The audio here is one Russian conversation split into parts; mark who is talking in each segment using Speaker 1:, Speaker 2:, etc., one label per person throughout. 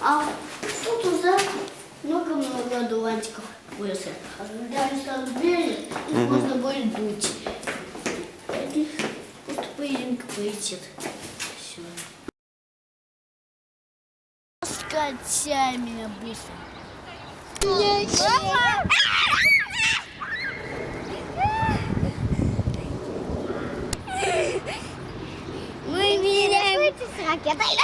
Speaker 1: А тут уже много-много одуванчиков выросли. А когда они станут белые, их можно будет дуть. Просто пылинка полетит. Все. Скачай меня быстро. Мама! Мы меняем с ракетой.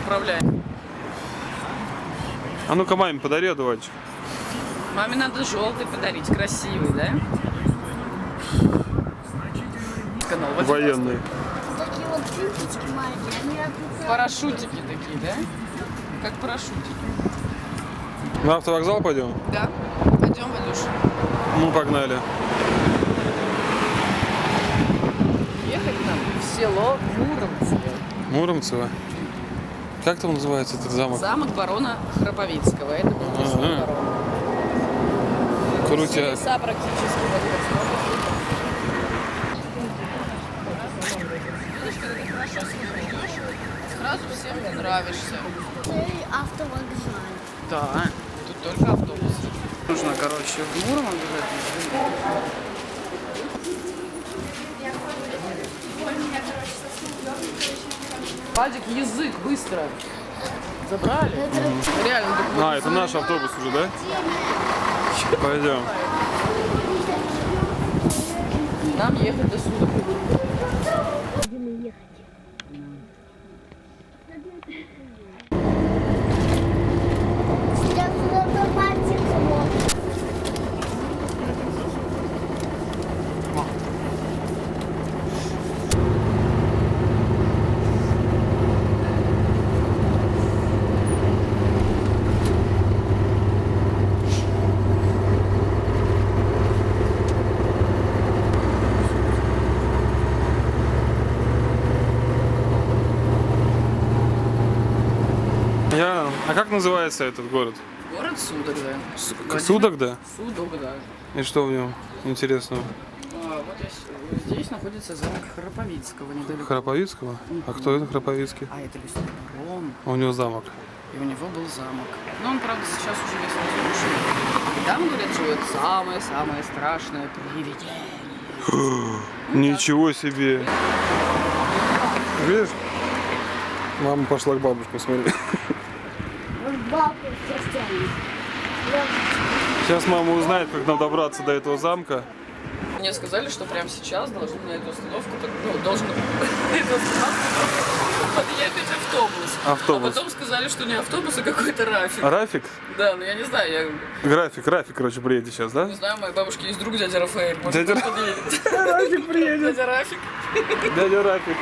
Speaker 2: Управляем.
Speaker 3: А ну-ка маме подари одуванчик.
Speaker 2: Маме надо желтый подарить, красивый, да?
Speaker 3: Военный.
Speaker 1: Такие вот птички маленькие, они отлетают.
Speaker 2: Парашютики такие, да? Как парашютики.
Speaker 3: На автовокзал пойдем?
Speaker 2: Да. Пойдем, Валюш.
Speaker 3: Ну, погнали.
Speaker 2: Ехать нам в село Муромцево.
Speaker 3: Муромцево. Как там называется этот замок?
Speaker 2: Замок барона Храповицкого. Это был лесной барон.
Speaker 3: Крутя.
Speaker 2: Все леса практически в этом смотрят. Сразу всем нравишься.
Speaker 1: Ты автовокзал.
Speaker 2: Да, тут только автобус. Нужно, короче, в Муром обязательно. Вадик, язык, быстро. Забрали? Реально,
Speaker 3: А, это наш автобус уже, да? Пойдем.
Speaker 2: нам ехать до суда.
Speaker 1: Сейчас надо мальчик.
Speaker 3: А как называется этот город?
Speaker 2: Город Судогда.
Speaker 3: Судогда?
Speaker 2: Судогда.
Speaker 3: И что в нем интересного?
Speaker 2: Вот здесь находится замок Храповицкого недалеко.
Speaker 3: Храповицкого? А кто это Храповицкий?
Speaker 2: А это лесной барон.
Speaker 3: У него замок.
Speaker 2: И у него был замок. Но он, правда, сейчас уже весь разрушен. И там, говорят, живет самое-самое страшное привидение.
Speaker 3: Ничего себе! Видишь? Мама пошла к бабушке, смотри. Сейчас мама узнает, как нам добраться до этого замка.
Speaker 2: Мне сказали, что прямо сейчас должен на эту остановку, должен на эту остановку подъехать автобус.
Speaker 3: Автобус.
Speaker 2: А потом сказали, что не автобус, а какой-то Рафик.
Speaker 3: Рафик?
Speaker 2: Да, но я не знаю,
Speaker 3: Рафик, короче, приедет сейчас, да?
Speaker 2: не знаю, у моей бабушки есть друг дядя Рафаэль. Может,
Speaker 3: Дядя
Speaker 2: он подъедет.
Speaker 3: Рафик приедет.
Speaker 2: Дядя Рафик.
Speaker 3: Дядя Рафик.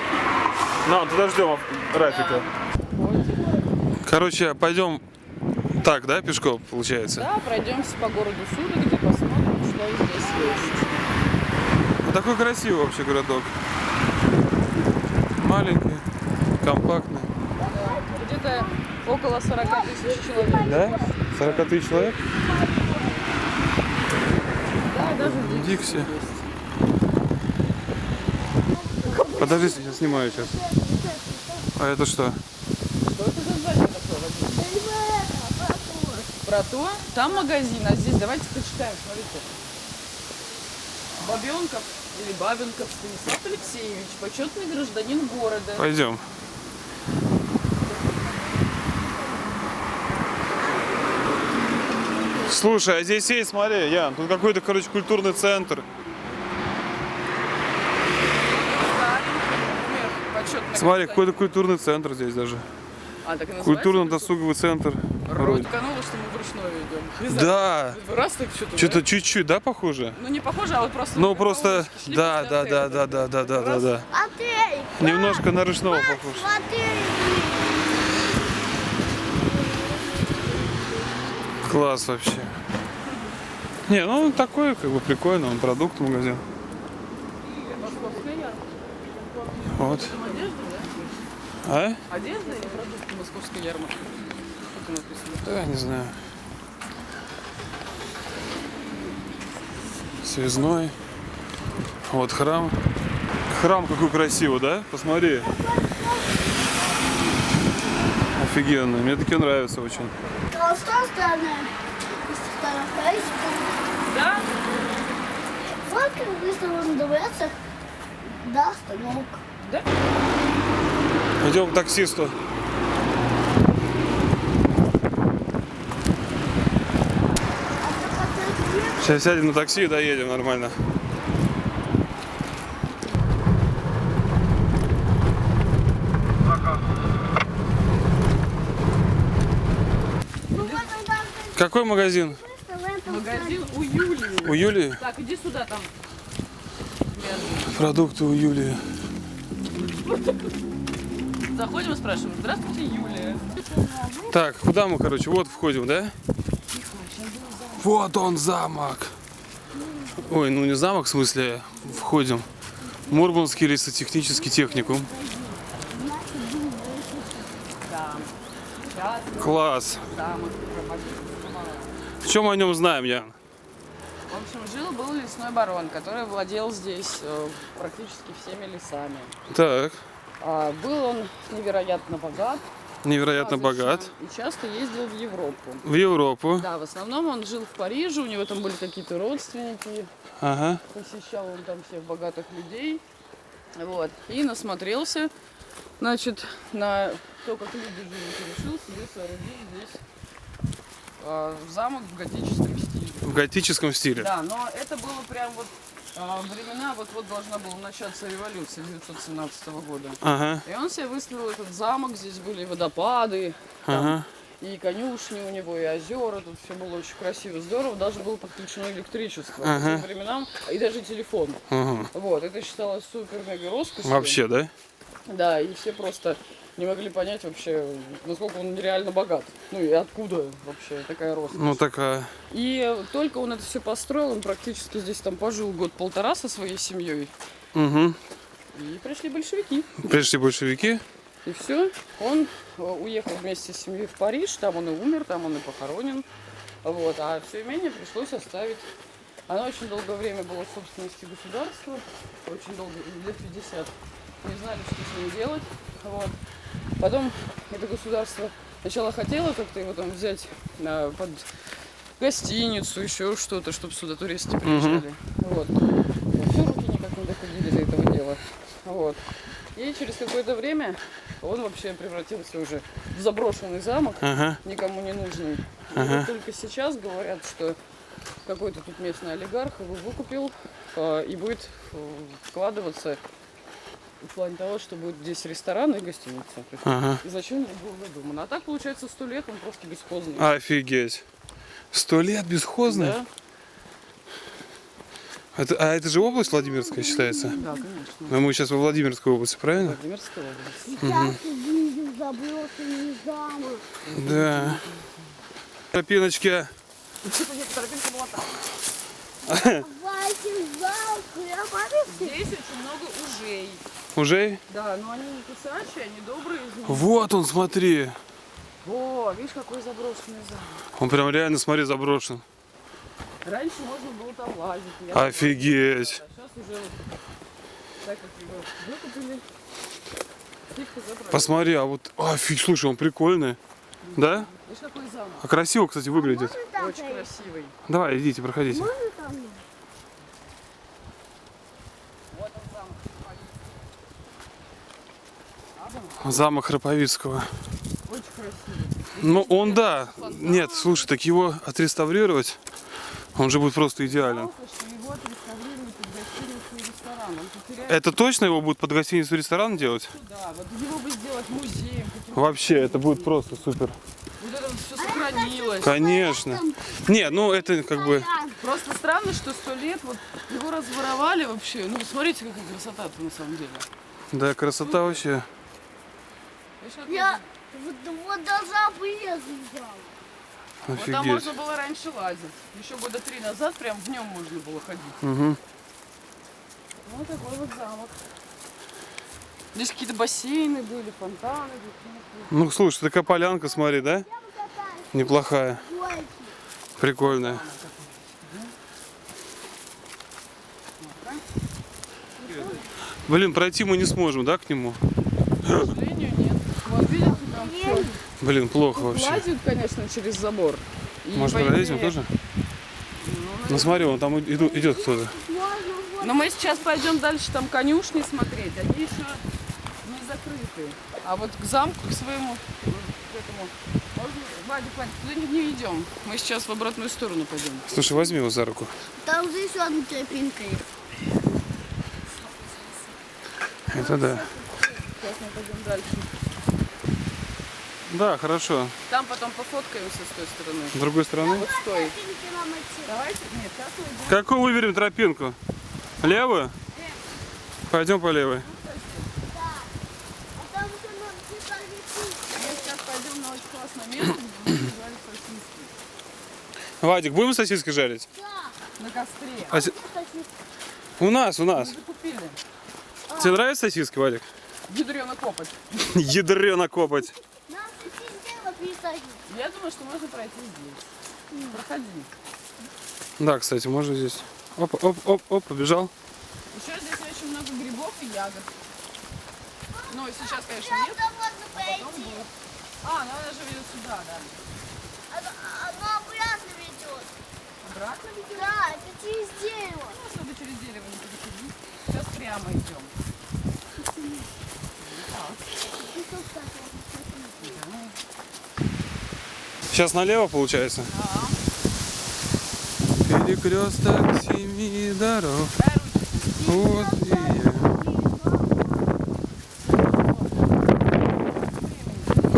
Speaker 3: Ну, туда ждем Рафика. Короче, пойдем так, да, пешком, получается?
Speaker 2: Да, пройдемся по городу Суда, где посмотрим, что здесь есть.
Speaker 3: Вот такой красивый вообще городок. Маленький, компактный.
Speaker 2: Где-то около 40 тысяч человек.
Speaker 3: Да? 40 тысяч человек?
Speaker 2: Да, даже
Speaker 3: Дикси. Подожди, я снимаю сейчас. А это что?
Speaker 2: Что это за здание такое, Вадим? Про то? Там магазин, а здесь давайте почитаем, смотрите. Бабенков или Бабенков Станислав Алексеевич, почетный гражданин города.
Speaker 3: Пойдем. Слушай, а здесь есть, смотри, Ян, тут какой-то, короче, культурный центр. Смотри, какой-то культурный центр здесь даже.
Speaker 2: А, так и называется?
Speaker 3: Культурно-досуговый центр.
Speaker 2: Рот канула, что мы вручную идем.
Speaker 3: Да.
Speaker 2: Раз так что-то.
Speaker 3: Что-то чуть-чуть, да, похоже?
Speaker 2: Ну не похоже, а вот просто.
Speaker 3: Ну просто,
Speaker 2: шли
Speaker 3: да.
Speaker 2: после отеля.
Speaker 1: Отель!
Speaker 3: Немножко на ручного похож.
Speaker 1: Смотри!
Speaker 3: Класс вообще. Не, ну он такой, как бы прикольно, он продукт магазин. Вот. А?
Speaker 2: Одежда или продукты московской ярмарки? Как написано?
Speaker 3: Да, не знаю. Связной. Вот храм. Храм какой красивый, да? Посмотри. Офигенно. Мне таки нравится очень.
Speaker 1: А с той стороны,
Speaker 2: Да?
Speaker 1: вот как выставлен ДВС, да, остановка.
Speaker 2: Да?
Speaker 3: Идем к таксисту. Сейчас сядем на такси и доедем нормально. Какой магазин?
Speaker 2: Магазин у Юлии.
Speaker 3: У Юлии?
Speaker 2: Так, иди сюда там.
Speaker 3: Продукты у Юлии.
Speaker 2: Заходим и спрашиваем. Здравствуйте, Юлия.
Speaker 3: Так, куда мы, короче? Вот входим, да? Вот он, замок. Ой, ну не замок, в смысле, входим. Мурманский лесотехнический техникум.
Speaker 2: Да. Сейчас
Speaker 3: Класс.
Speaker 2: замок.
Speaker 3: В чем мы о нем знаем, Ян?
Speaker 2: В общем, жил-был лесной барон, который владел здесь практически всеми лесами.
Speaker 3: Так,
Speaker 2: Был он невероятно богат.
Speaker 3: невероятно богат.
Speaker 2: И часто ездил в Европу.
Speaker 3: В Европу.
Speaker 2: Да, в основном он жил в Париже, у него там были какие-то родственники.
Speaker 3: Ага.
Speaker 2: Посещал он там всех богатых людей. Вот. И насмотрелся, значит, на то, как люди живут, и решил себе соорудить здесь замок в готическом стиле.
Speaker 3: В готическом стиле.
Speaker 2: Да, но это было прям вот времена, вот должна была начаться революция 1917 года.
Speaker 3: Ага.
Speaker 2: И он себе выстроил этот замок, здесь были водопады, там,
Speaker 3: Ага.
Speaker 2: и конюшни у него, и озера, тут все было очень красиво, здорово, даже было подключено электричество
Speaker 3: Ага.
Speaker 2: по тем временам, и даже телефон.
Speaker 3: Ага.
Speaker 2: Вот, это считалось супер-мега роскошью.
Speaker 3: Вообще, да?
Speaker 2: Да, и все просто не могли понять вообще, насколько он нереально богат. Ну и откуда вообще такая роскошь.
Speaker 3: Ну такая.
Speaker 2: И только он это все построил, он практически здесь там пожил год-полтора со своей семьей.
Speaker 3: Угу.
Speaker 2: И пришли большевики.
Speaker 3: Пришли большевики.
Speaker 2: И все, он уехал вместе с семьей в Париж, там он и умер, там он и похоронен. Вот, а все имение пришлось оставить. Оно очень долгое время было в собственности государства, очень долго, лет 50. Не знали, что с ним делать. Вот. Потом это государство сначала хотело как-то его там взять под гостиницу, еще что-то, чтобы сюда туристы приезжали. Вот. Все руки никак не доходили до этого дела. Вот. И через какое-то время он вообще превратился уже в заброшенный замок,
Speaker 3: Ага.
Speaker 2: никому не нужный. И
Speaker 3: Ага.
Speaker 2: вот только сейчас говорят, что какой-то тут местный олигарх его выкупил и будет вкладываться в плане того, что будет здесь ресторан и гостиница. То есть
Speaker 3: Ага.
Speaker 2: изначально был задуман. А так, получается, 100 лет он просто бесхозный.
Speaker 3: Офигеть. 100 лет бесхозный?
Speaker 2: Да?
Speaker 3: Это же область Владимирская считается?
Speaker 2: Да, конечно.
Speaker 3: Но мы сейчас во Владимирской области, правильно?
Speaker 2: Владимирская область.
Speaker 1: Сейчас увидим заброшенный замок.
Speaker 3: Да. Тропиночки.
Speaker 2: Что-то нет, тропинка была там.
Speaker 1: Давайте в замку, я помню.
Speaker 2: Здесь очень много ужей.
Speaker 3: Уже?
Speaker 2: Да, но они не кусачие, они добрые.
Speaker 3: Вот он, смотри.
Speaker 2: О, видишь, какой заброшенный замок.
Speaker 3: Он прям реально, смотри, заброшен.
Speaker 2: Раньше можно было там лазить.
Speaker 3: Офигеть.
Speaker 2: А сейчас уже вот, так как его выкупили, тихо забрали.
Speaker 3: Посмотри, а вот... слушай, он прикольный. Да?
Speaker 2: Видишь, какой замок?
Speaker 3: А красиво, кстати, выглядит.
Speaker 1: Можно там
Speaker 2: Очень
Speaker 1: поесть?
Speaker 2: красивый.
Speaker 3: Давай, идите, проходите.
Speaker 1: Можно там?
Speaker 2: Вот он замок.
Speaker 3: Замок Храповицкого.
Speaker 2: Очень красивый.
Speaker 3: Ну, он, да. Нет, слушай, так его отреставрировать, он же будет просто идеален.
Speaker 2: Жалко, что его отреставрировали под гостиницу и ресторан. Он потеряет
Speaker 3: Это точно его будут под гостиницу ресторан делать?
Speaker 2: туда. Вот его бы сделать музеем.
Speaker 3: Вообще, это будет просто супер.
Speaker 2: Вот это вот все сохранилось.
Speaker 3: Конечно. Не, ну это как бы...
Speaker 2: Просто странно, что 100 лет вот его разворовали вообще. Ну, смотрите, какая красота-то на самом деле.
Speaker 3: Да, красота вообще.
Speaker 2: Видишь, как
Speaker 1: Я вот должна поесть в замок.
Speaker 2: вот там
Speaker 3: Офигеть.
Speaker 2: можно было раньше лазить. Еще года 3 назад прям в нем можно было ходить.
Speaker 3: Угу.
Speaker 2: Вот такой вот замок. Здесь какие-то бассейны были, фонтаны.
Speaker 3: Ну, слушай, такая полянка, смотри, да? Неплохая,
Speaker 1: Ой,
Speaker 3: прикольная. Блин, пройти мы не сможем, да, к нему?
Speaker 2: К сожалению, нет. Вот видите, там все
Speaker 3: Блин, плохо вообще.
Speaker 2: лазят, конечно, через забор. И
Speaker 3: Может,
Speaker 2: по
Speaker 3: пролезем
Speaker 2: идее-
Speaker 3: тоже? Ну смотри, вон там идет кто-то.
Speaker 2: Но мы сейчас пойдем дальше, там конюшни смотреть. Они еще не закрыты. А вот к замку, к своему, к этому, можно... Вадик, туда не идем. Мы сейчас в обратную сторону пойдем.
Speaker 3: Слушай, возьми его за руку.
Speaker 1: Там же еще одна тропинка есть.
Speaker 3: Это да.
Speaker 2: Сейчас мы пойдем дальше.
Speaker 3: Да, хорошо.
Speaker 2: Там потом пофоткаемся с той стороны.
Speaker 3: С другой стороны.
Speaker 2: Вот стой.
Speaker 1: Тропинки нам идти.
Speaker 2: Давайте, нет, сейчас мы идем.
Speaker 3: Какую выберем тропинку? Левую? Пойдем по левой.
Speaker 1: А там уже нам все подвести.
Speaker 2: Мы сейчас пойдем на очень классное место, где будем жарить сосиски.
Speaker 3: Вадик, будем сосиски жарить?
Speaker 2: На костре.
Speaker 3: А у нас.
Speaker 2: Закупили.
Speaker 3: Тебе нравятся сосиски, Вадик?
Speaker 2: Ядрёна копоть.
Speaker 3: Ядрёно копать.
Speaker 1: Нам сосиски вот пересадить.
Speaker 2: Я думаю, что можно пройти здесь. Проходи.
Speaker 3: Да, кстати, можно здесь. Оп, побежал.
Speaker 2: Еще здесь очень много грибов и ягод. Ну, и сейчас, конечно, нет.
Speaker 1: Там можно
Speaker 2: Потом
Speaker 1: пойти.
Speaker 2: будет. А, ну она же ведет сюда, да.
Speaker 1: Оно обратно ведет.
Speaker 2: Обратно ведет?
Speaker 1: Да, это через дерево.
Speaker 2: Ну, чтобы через дерево не переходить. Сейчас прямо идем.
Speaker 3: Сейчас налево получается. Перекресток семи дорог. Вот и я.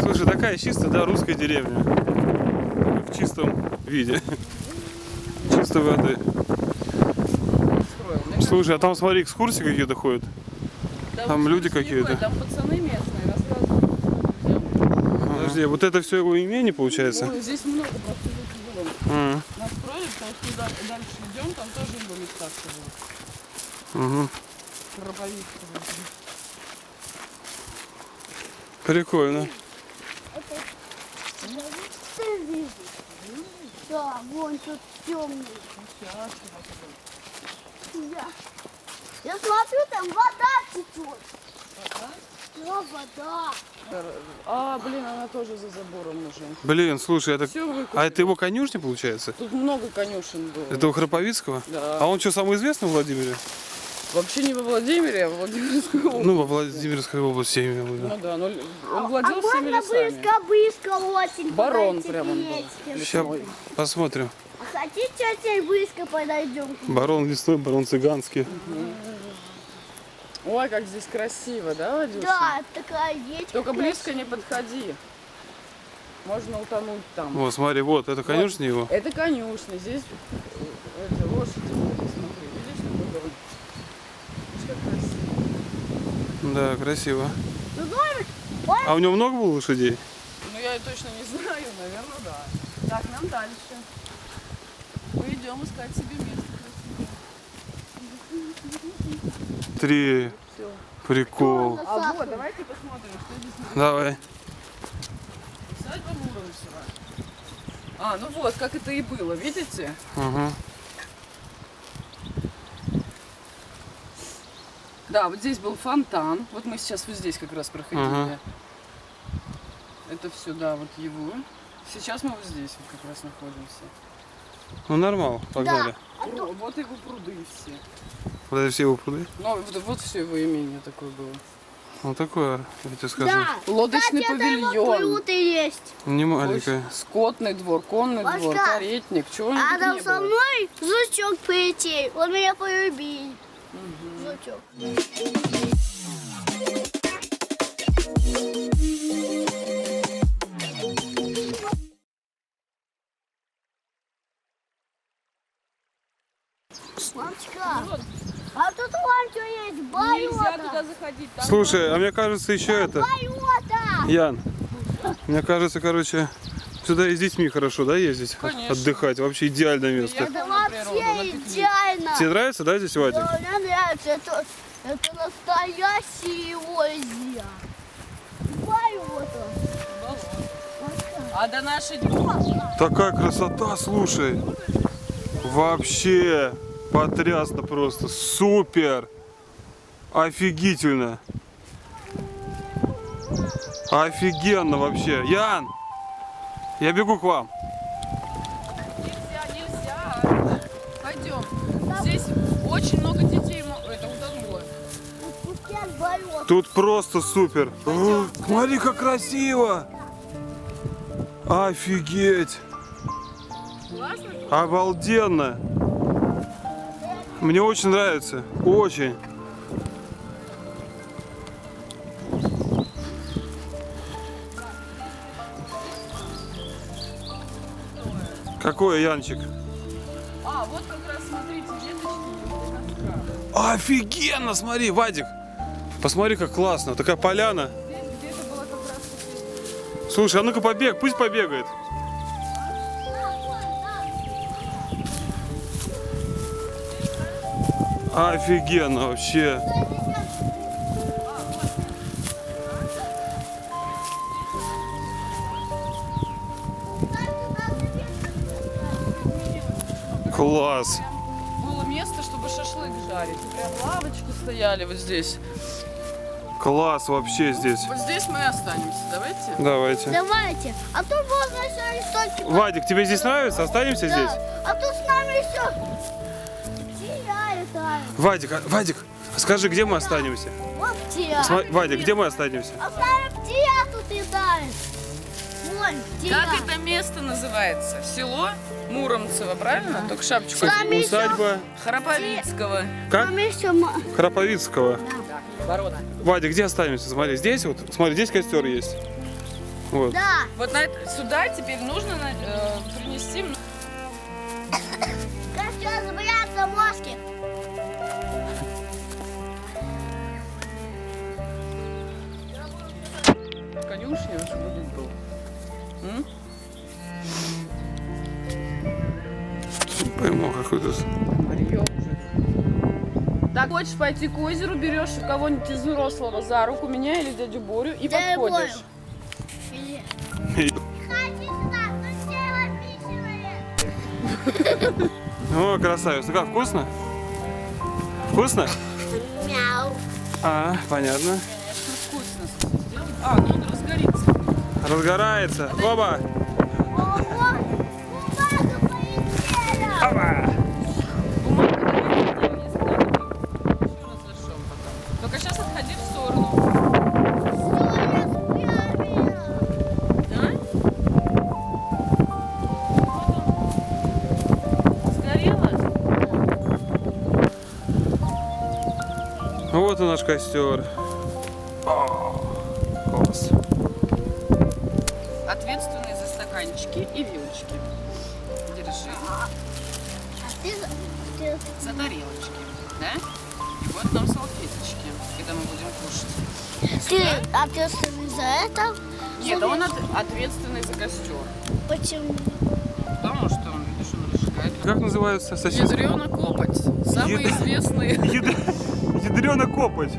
Speaker 3: Слушай, такая чистая, да, русская деревня. В чистом виде. Чистой воды. Слушай, а там смотри, экскурсии какие-то ходят. Там люди какие-то.
Speaker 2: Там пацаны местные рассказывают.
Speaker 3: Подожди, вот это все его имение получается?
Speaker 2: Ну, здесь много просто было.
Speaker 3: А,
Speaker 2: Нас строили, потому что туда дальше идем, там тоже его места было.
Speaker 3: угу.
Speaker 2: Проповедствовали.
Speaker 3: Прикольно.
Speaker 1: Ты видишь? Да, вон тут темный. Я смотрю, там вода течет. Да, вода.
Speaker 2: А, блин, она тоже за забором уже.
Speaker 3: Блин, слушай, это...
Speaker 2: Все выкупили.
Speaker 3: А это его конюшня получается?
Speaker 2: Тут много конюшен было.
Speaker 3: Это у Храповицкого?
Speaker 2: Да.
Speaker 3: А он что, самый известный в Владимире?
Speaker 2: Вообще не во Владимире, а в Владимирской области.
Speaker 3: Ну, во Владимирской области, я имею в виду.
Speaker 2: Ну да, но он владел всеми
Speaker 1: Можно
Speaker 2: лесами.
Speaker 1: близко очень
Speaker 2: Барон
Speaker 1: подойти
Speaker 2: прям он был.
Speaker 1: вместе.
Speaker 3: Сейчас посмотрим.
Speaker 1: А хотите, очень близко подойдем?
Speaker 3: Барон лесной, барон цыганский.
Speaker 2: Ой, как здесь красиво, да, Вадюша?
Speaker 1: Да, такая речка.
Speaker 2: Только близко не подходи. Можно утонуть там.
Speaker 3: Вот, смотри, вот, это конюшня его.
Speaker 2: Это конюшня. Здесь это, лошади были, смотри. Видишь, какой дом? Видишь, как красиво.
Speaker 3: Да, красиво.
Speaker 1: Ну, знаешь, ой,
Speaker 3: А у него много было лошадей?
Speaker 2: Ну, я точно не знаю, наверное, да. Так, нам дальше. Мы идем искать себе место красивое.
Speaker 3: 3.
Speaker 2: Все.
Speaker 3: Прикол.
Speaker 2: А вот, давайте посмотрим, что здесь написано.
Speaker 3: Давай.
Speaker 2: Усадьба Муромцева. А, ну вот, как это и было, видите?
Speaker 3: Ага.
Speaker 2: Да, вот здесь был фонтан. Вот мы сейчас вот здесь как раз проходили.
Speaker 3: Ага.
Speaker 2: Это все, да, вот его. Сейчас мы вот здесь вот как раз находимся.
Speaker 3: Ну, нормал, погнали.
Speaker 2: Вот его пруды все.
Speaker 3: Вот это все его пруды.
Speaker 2: Ну, вот все его имение такое было.
Speaker 3: Вот такое, я тебе скажу.
Speaker 1: да.
Speaker 2: Лодочный
Speaker 1: Кстати, это его
Speaker 2: павильон.
Speaker 1: приюты есть.
Speaker 3: Не маленькая.
Speaker 2: Скотный двор, конный
Speaker 1: Машка,
Speaker 2: двор, каретник. Чего
Speaker 1: А
Speaker 2: не
Speaker 1: там
Speaker 2: было.
Speaker 1: со мной жучок прилетел. Он меня полюбил. Жучок. Мамочка, а тут вон что есть,
Speaker 2: Нельзя туда
Speaker 1: болото.
Speaker 2: заходить. Там
Speaker 3: Слушай, а мне кажется, еще это...
Speaker 1: Болото.
Speaker 3: Ян, мне кажется, короче, сюда и с детьми хорошо, да, ездить?
Speaker 2: Конечно.
Speaker 3: Отдыхать. Вообще идеальное место.
Speaker 1: Это
Speaker 2: на природу, на
Speaker 1: вообще
Speaker 2: пикник.
Speaker 1: идеально.
Speaker 3: Тебе нравится, да, здесь, Вадик?
Speaker 1: Да, мне нравится. Это настоящее озеро. Болото.
Speaker 2: А до нашей...
Speaker 3: Такая красота, слушай. Вообще потрясно просто. Супер. Офигительно. Офигенно вообще. Ян, я бегу к вам.
Speaker 2: Нельзя. Пойдем. Здесь очень много детей. Это утонуло.
Speaker 3: Тут просто супер. О, смотри, как красиво. Офигеть.
Speaker 2: Классно?
Speaker 3: Обалденно. Мне очень нравится. Очень. Какой, Янчик?
Speaker 2: А, вот как раз смотрите, веточки доска.
Speaker 3: Офигенно, смотри, Вадик. Посмотри, как классно. Такая поляна.
Speaker 2: Здесь где-то было как раз.
Speaker 3: Слушай, а ну-ка побег, пусть побегает. Офигенно вообще. Класс.
Speaker 2: Было место, чтобы шашлык жарить. И прям лавочки стояли вот здесь.
Speaker 3: Класс вообще здесь.
Speaker 2: Вот здесь мы и останемся. Давайте.
Speaker 3: Давайте.
Speaker 1: Давайте. А тут можно еще листочки.
Speaker 3: Вадик, тебе здесь нравится? Останемся
Speaker 1: Да.
Speaker 3: здесь?
Speaker 1: А тут с нами еще. Птия летает.
Speaker 3: Вадик, скажи, где мы останемся?
Speaker 1: Вот птия.
Speaker 3: Вадик, где мы останемся?
Speaker 1: А с нами птия тут летает. Вон, птия.
Speaker 2: Как это место называется? Село Муромцево, правильно? Только шапочку.
Speaker 1: Сами еще.
Speaker 3: Усадьба
Speaker 2: Храповицкого.
Speaker 3: как?
Speaker 1: Там еще
Speaker 3: Храповицкого.
Speaker 2: Ворота.
Speaker 3: Вадик, где останемся? Смотри, здесь вот. Смотри, здесь костер есть. Вот.
Speaker 1: Да.
Speaker 2: Вот сюда теперь нужно принести.
Speaker 1: Костер забоятся мошки.
Speaker 2: Конюшня, чтобы тут был. М?
Speaker 3: Не пойму, какой тут.
Speaker 2: Прием уже. Так, хочешь пойти к озеру, берешь кого-нибудь из взрослого за руку, меня или дядю Борю, и
Speaker 1: Дядя
Speaker 2: подходишь.
Speaker 1: Ходи сюда, тут все описывает.
Speaker 3: О, красавец. Ну как, вкусно? Вкусно?
Speaker 1: Мяу.
Speaker 3: А, понятно.
Speaker 2: Конечно, вкусно. Сделай. А, ну он разгорится.
Speaker 3: Разгорается. Оба.
Speaker 1: Ого, бумага полетела.
Speaker 3: Оба.
Speaker 2: Бумагу давай сделай, если надо. Еще раз зажжем потом. Только сейчас отходи в сторону.
Speaker 1: Все, я справила.
Speaker 2: Да? Сгорело?
Speaker 3: Вот и наш костер. О, класс.
Speaker 2: Ответственный за стаканчики и вилочки. Держи.
Speaker 1: Ты
Speaker 2: За тарелочки. Да? И вот нам салфеточки, когда мы будем кушать.
Speaker 1: ответственный за это?
Speaker 2: Нет, он ответственный за костер.
Speaker 1: Почему?
Speaker 2: Потому что он, видишь, он разжигает.
Speaker 3: Как называются сосиски?
Speaker 2: Ядрёна копоть. Самые известные
Speaker 3: Ядрёна копоть.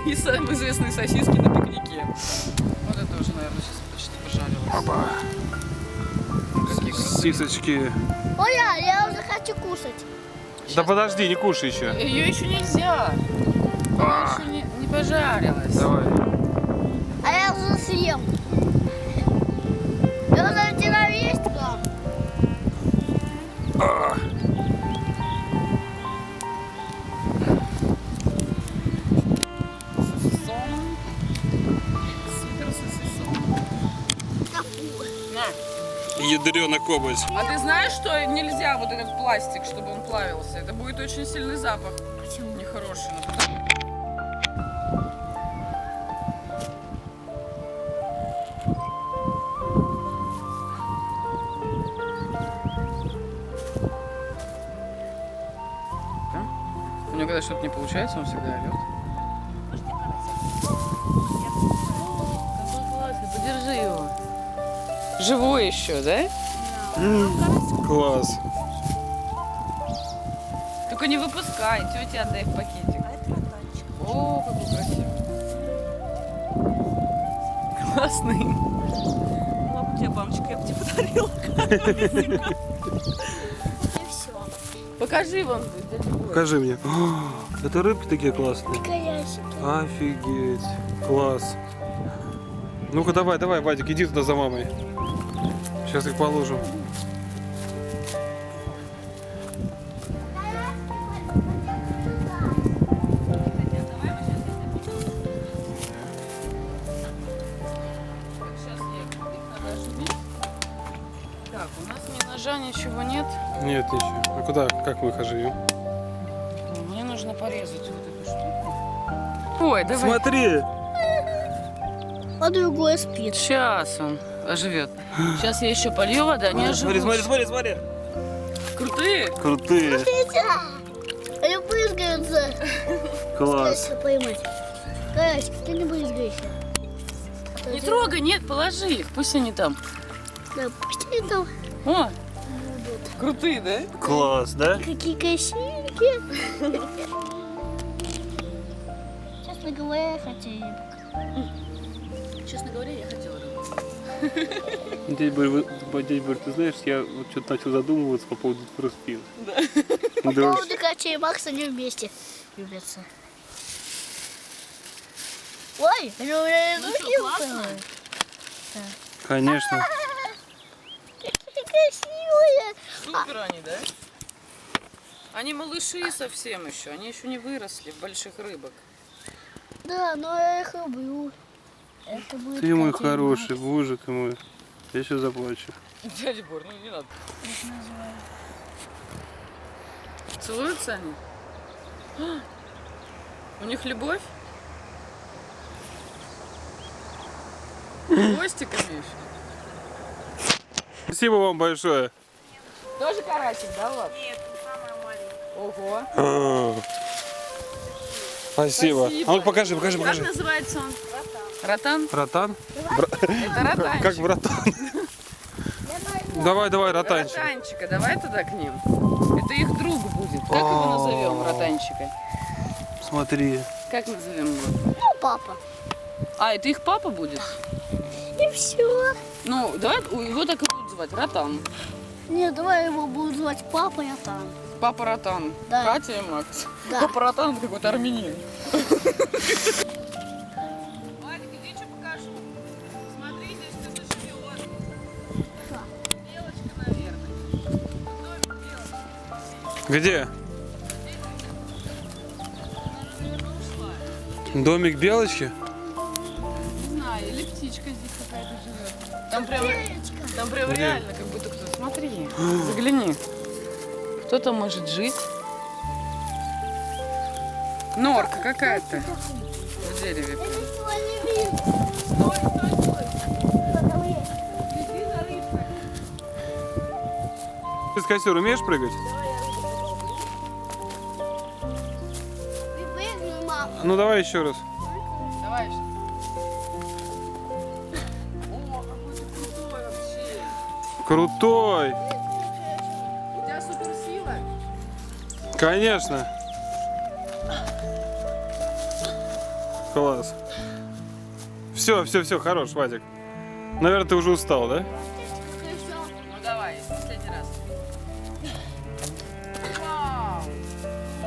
Speaker 2: и самые известные сосиски на пикнике. Вот это уже, наверное, сейчас почти пожарилось.
Speaker 3: Опа.
Speaker 2: Какие красивые.
Speaker 3: Сисочки.
Speaker 1: Ой, я уже хочу кушать.
Speaker 3: Да подожди, не кушай еще.
Speaker 2: Ее еще нельзя. Она еще не пожарилась.
Speaker 3: Давай.
Speaker 1: А я уже съем. Я уже тебя есть там.
Speaker 2: Сосисон. Супер сосисон. На.
Speaker 3: Ядрёна копоть.
Speaker 2: А ты знаешь, что нельзя вот этот пластик, чтобы он плавился? Это будет очень сильный запах.
Speaker 1: Почему?
Speaker 2: Нехороший. У него когда что-то не получается, он всегда орет. Подержи его. Живой еще, да?
Speaker 3: Класс.
Speaker 2: Только не выпускай, тетя отдай в пакетик. О, какой красивый. Классный.
Speaker 4: Ладно, тебе баночку я бы тебе подарила.
Speaker 1: И все.
Speaker 2: Покажи вон.
Speaker 3: Покажи мне. О, это рыбки такие классные.
Speaker 1: Горящий.
Speaker 3: Офигеть. Класс. Ну-ка давай, давай, Вадик, иди туда за мамой. Сейчас их положим.
Speaker 2: Так, у нас ни ножа, ничего нет.
Speaker 3: Нет, ничего. А куда, как мы их оживим?
Speaker 2: Мне нужно порезать вот эту штуку. Ой, давай.
Speaker 3: Смотри.
Speaker 1: А другой спит.
Speaker 2: Сейчас он оживет. Сейчас я еще полью воду, они оживут.
Speaker 3: смотри.
Speaker 2: Крутые?
Speaker 3: Крутые.
Speaker 1: Они брызгаются.
Speaker 3: Класс.
Speaker 1: Старайся поймать. Карасик, ты не брызгаешься.
Speaker 2: Не трогай, нет, положи их, пусть они там.
Speaker 1: Да, пусть они там
Speaker 2: О,
Speaker 1: будут.
Speaker 2: крутые, да?
Speaker 3: Класс, да?
Speaker 1: Какие красивенькие. Честно говоря, я хотела.
Speaker 2: Честно говоря, я хотела рыбу.
Speaker 3: Дядь Борь, ты знаешь, я вот что-то начал задумываться по поводу Фруспин.
Speaker 1: По поводу Катя и Макса они вместе любятся. Ой, они у меня
Speaker 2: Ну
Speaker 1: руки
Speaker 2: что, классно?
Speaker 1: упали.
Speaker 3: Конечно.
Speaker 1: Какие красивые.
Speaker 2: Супер они, да? Они малыши совсем еще, они еще не выросли в больших рыбок.
Speaker 1: Да, но я их люблю. Это будет
Speaker 3: Ты мой
Speaker 1: Катя и
Speaker 3: хороший,
Speaker 1: Макс.
Speaker 3: боже ты мой. Я сейчас заплачу.
Speaker 2: Дядя Бор, ну не надо. Целуются они? А, у них любовь? Хвостиками еще?
Speaker 3: Спасибо вам большое.
Speaker 2: Тоже карасик, да, вот? Нет, самая маленькая. Ого.
Speaker 3: Спасибо.
Speaker 2: Спасибо.
Speaker 3: А ну покажи.
Speaker 2: Как называется он? Ротан.
Speaker 3: Ротан?
Speaker 2: Это ротанчик.
Speaker 3: Как братан? Давай, ротанчик.
Speaker 2: Ротанчика, давай туда к ним. Это их друг будет. Как его назовем, ротанчика?
Speaker 3: Смотри.
Speaker 2: Как назовем его?
Speaker 1: Ну, папа.
Speaker 2: А, это их папа будет?
Speaker 1: И все.
Speaker 2: Ну, давай его так и будут звать, Ротан.
Speaker 1: Нет, давай его будут звать папа, я там.
Speaker 2: Папа Ротан.
Speaker 1: Да.
Speaker 2: Катя и Макс.
Speaker 1: Да.
Speaker 2: Папа Ротан это какой-то армянин. Вадик, иди что покажу. Смотри, здесь кто-то живет. Белочка, наверное. Домик белочка.
Speaker 3: Где?
Speaker 2: Наверное, ушла.
Speaker 3: Домик Белочки?
Speaker 2: Не знаю, или птичка здесь какая-то живет. Там прям
Speaker 3: Где?
Speaker 2: реально, как будто кто-то. Смотри, загляни. Кто там может жить? Норка какая-то в дереве. Стой. Иди за рыбкой.
Speaker 3: Ты с костер умеешь прыгать?
Speaker 1: Ты прыгнул, мама.
Speaker 3: Ну давай еще раз.
Speaker 2: Давай еще. О, какой ты крутой вообще.
Speaker 3: Крутой!
Speaker 2: У тебя суперсила.
Speaker 3: Конечно. Класс. Все, хорош, Вадик. Наверное, ты уже устал, да?
Speaker 2: Ну давай, последний раз. Вау.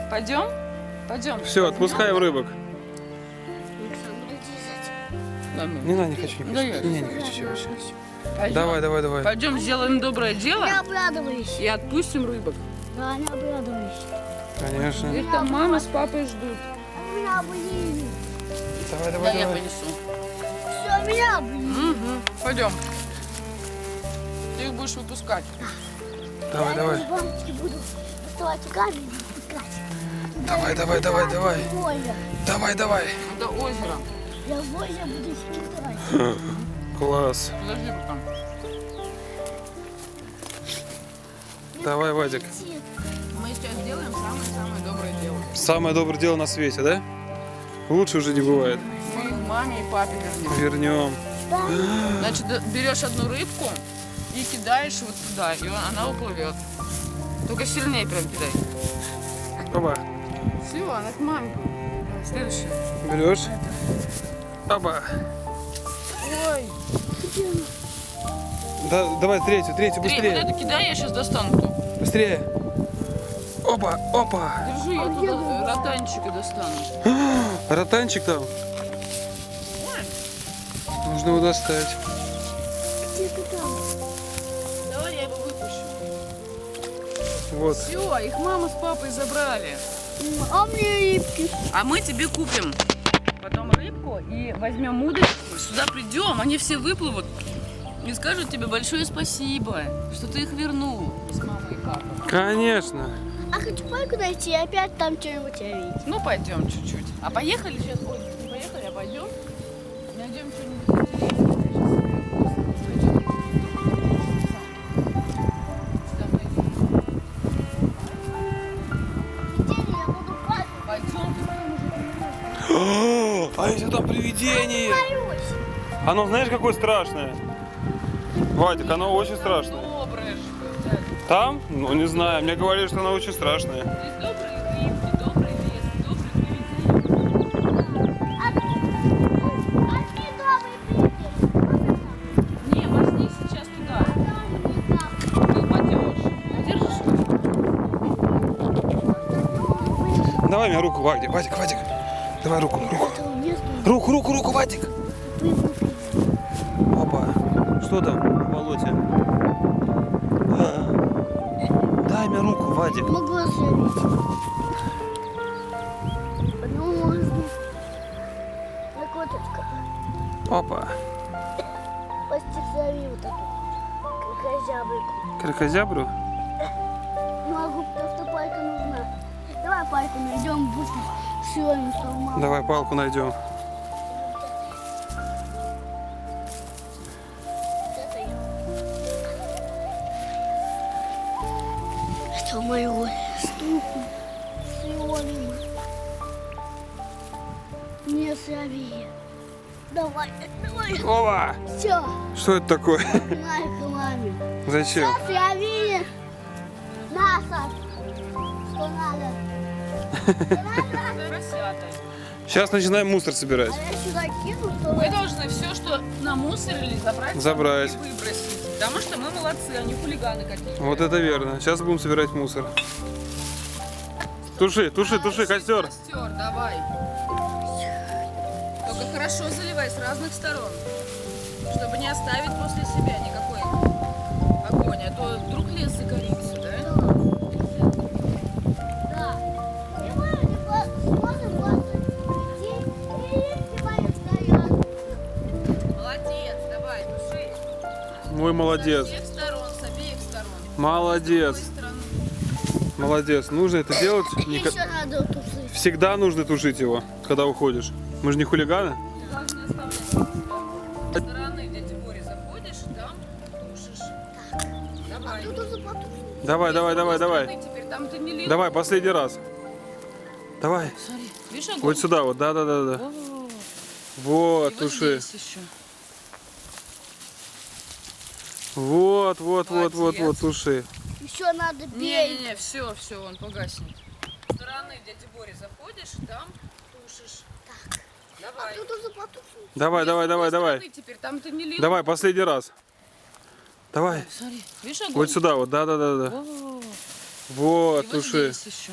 Speaker 2: Пойдем? Пойдем.
Speaker 3: Все, отпускаем рыбок.
Speaker 1: Александр, иди за
Speaker 3: Не надо, не хочу.
Speaker 2: Да я.
Speaker 3: Не хочу.
Speaker 2: Пойдем.
Speaker 3: Давай.
Speaker 2: Пойдем сделаем доброе дело
Speaker 1: Не обрадуйся.
Speaker 2: и отпустим рыбок.
Speaker 1: Да, не обрадуйся.
Speaker 3: Конечно.
Speaker 2: Их там мама с папой ждут.
Speaker 1: А меня обними.
Speaker 2: Да, я понесу.
Speaker 1: Все, меня обними.
Speaker 2: Угу. Пойдем. Ты их будешь выпускать.
Speaker 3: Давай.
Speaker 1: Бабочки буду доставать камень и выпускать.
Speaker 3: Давай.
Speaker 1: Больно.
Speaker 3: Давай.
Speaker 2: Это озеро.
Speaker 1: Я больно буду считать.
Speaker 3: Класс.
Speaker 2: Подожди пока.
Speaker 3: Давай, Вадик.
Speaker 2: Мы сейчас сделаем самое-самое доброе дело.
Speaker 3: Самое доброе дело на свете, да? Лучше уже не бывает.
Speaker 2: Мы их маме и папе вернем.
Speaker 3: Вернем.
Speaker 2: Значит, берешь одну рыбку и кидаешь вот туда, и она уплывет. Только сильнее прям кидай.
Speaker 3: Опа.
Speaker 2: Все, она к маме. Следующая.
Speaker 3: Берешь. Опа.
Speaker 2: Ой.
Speaker 3: Да, давай третью,
Speaker 2: Три, вот
Speaker 3: быстрее.
Speaker 2: это кидай, я сейчас достану.
Speaker 3: Быстрее. Опа, опа.
Speaker 2: Держи, я туда ротанчика достану.
Speaker 3: Ротанчик там. Нужно его достать.
Speaker 1: Где ты там?
Speaker 2: Давай я его выпущу.
Speaker 3: Вот.
Speaker 2: Все, их мама с папой забрали.
Speaker 1: А мне рыбки.
Speaker 2: А мы тебе купим потом рыбку и возьмем удочку. Сюда придем, они все выплывут и скажут тебе большое спасибо, что ты их вернул с мамой и папой.
Speaker 3: Конечно.
Speaker 1: А хочу пайку найти и опять там что-нибудь ловить.
Speaker 2: Ну, пойдем чуть-чуть. А поехали сейчас? Ой, не поехали, а пойдем. Найдем что-нибудь интересное.
Speaker 1: Я буду пайку.
Speaker 2: Пойдем.
Speaker 3: А если там привидение?
Speaker 1: Боюсь.
Speaker 3: Оно знаешь какое страшное? Вадик, оно очень страшное.
Speaker 2: Доброе что, дядя.
Speaker 3: Там? Ну не знаю, мне говорили, что оно очень страшное.
Speaker 2: Здесь добрые рыбки, добрый лес, добрый привидения.
Speaker 1: А ты добрый придешь.
Speaker 2: Не, возьми сейчас туда. Ты упадешь. Держишь?
Speaker 3: Давай мне руку, Вадик, Вадик, Вадик. Давай руку. Руку, Вадик. Опа. Что там в болоте? Дай мне руку, Вадик.
Speaker 1: Могу ословить. Ну, можно. Так вот это.
Speaker 3: Опа.
Speaker 1: Постихзови вот эту кракозябрику.
Speaker 3: Кракозябру?
Speaker 1: Могу, потому что пайка нужна. Давай пайку найдем, быстро. Все, не сломал.
Speaker 3: Давай палку найдем.
Speaker 1: Что моего ступу съемим. Не слови. Давай.
Speaker 3: Опа!
Speaker 1: Все,
Speaker 3: Что это такое?
Speaker 1: пинай к маме.
Speaker 3: Зачем?
Speaker 1: Сейчас я видел. Насад. Что надо?
Speaker 2: Поросята.
Speaker 3: Сейчас начинаем мусор собирать.
Speaker 1: А я сюда кину, что
Speaker 2: Вы должны все, что намусорили,
Speaker 3: Забрать.
Speaker 2: и выбросить. Потому что мы молодцы, а не хулиганы какие-то.
Speaker 3: Вот это верно. Сейчас будем собирать мусор. Туши, костер.
Speaker 2: Костер, давай. Только хорошо заливай с разных сторон, чтобы не оставить после себя никакой огонь, а то вдруг лес загорится, да?
Speaker 1: Да. Снимаю, можно просто идти и снимаю стоят.
Speaker 2: Молодец, давай, туши.
Speaker 3: Мой молодец.
Speaker 2: С обеих сторон.
Speaker 3: Молодец.
Speaker 2: С другой стороны.
Speaker 3: Молодец. Нужно это делать.
Speaker 1: Еще надо тусить.
Speaker 3: Всегда нужно тушить его, когда уходишь. Мы же не хулиганы.
Speaker 2: Должны оставлять для себя. Со стороны дяди Бори заходишь, там тушишь. Давай.
Speaker 1: Тут уже потушить.
Speaker 3: Давай.
Speaker 2: С другой стороны теперь, там ты не лил.
Speaker 3: Давай, последний раз. Давай.
Speaker 2: Смотри, видишь огонь?
Speaker 3: Вот сюда вот. Да.
Speaker 2: О,
Speaker 3: Вот,
Speaker 2: и
Speaker 3: туши.
Speaker 2: здесь еще.
Speaker 3: Вот,
Speaker 2: Молодец.
Speaker 3: туши.
Speaker 1: Еще надо бей.
Speaker 2: Не, все, он погаснет. Со стороны дяди Бори заходишь, там тушишь. Давай.
Speaker 1: Тут уже потушить.
Speaker 3: Давай.
Speaker 2: С другой стороны теперь, там ты не лил.
Speaker 3: Давай, последний раз. Давай.
Speaker 2: Смотри, видишь огонь?
Speaker 3: Вот сюда вот. Да.
Speaker 2: О,
Speaker 3: Вот,
Speaker 2: и
Speaker 3: туши.
Speaker 2: здесь еще.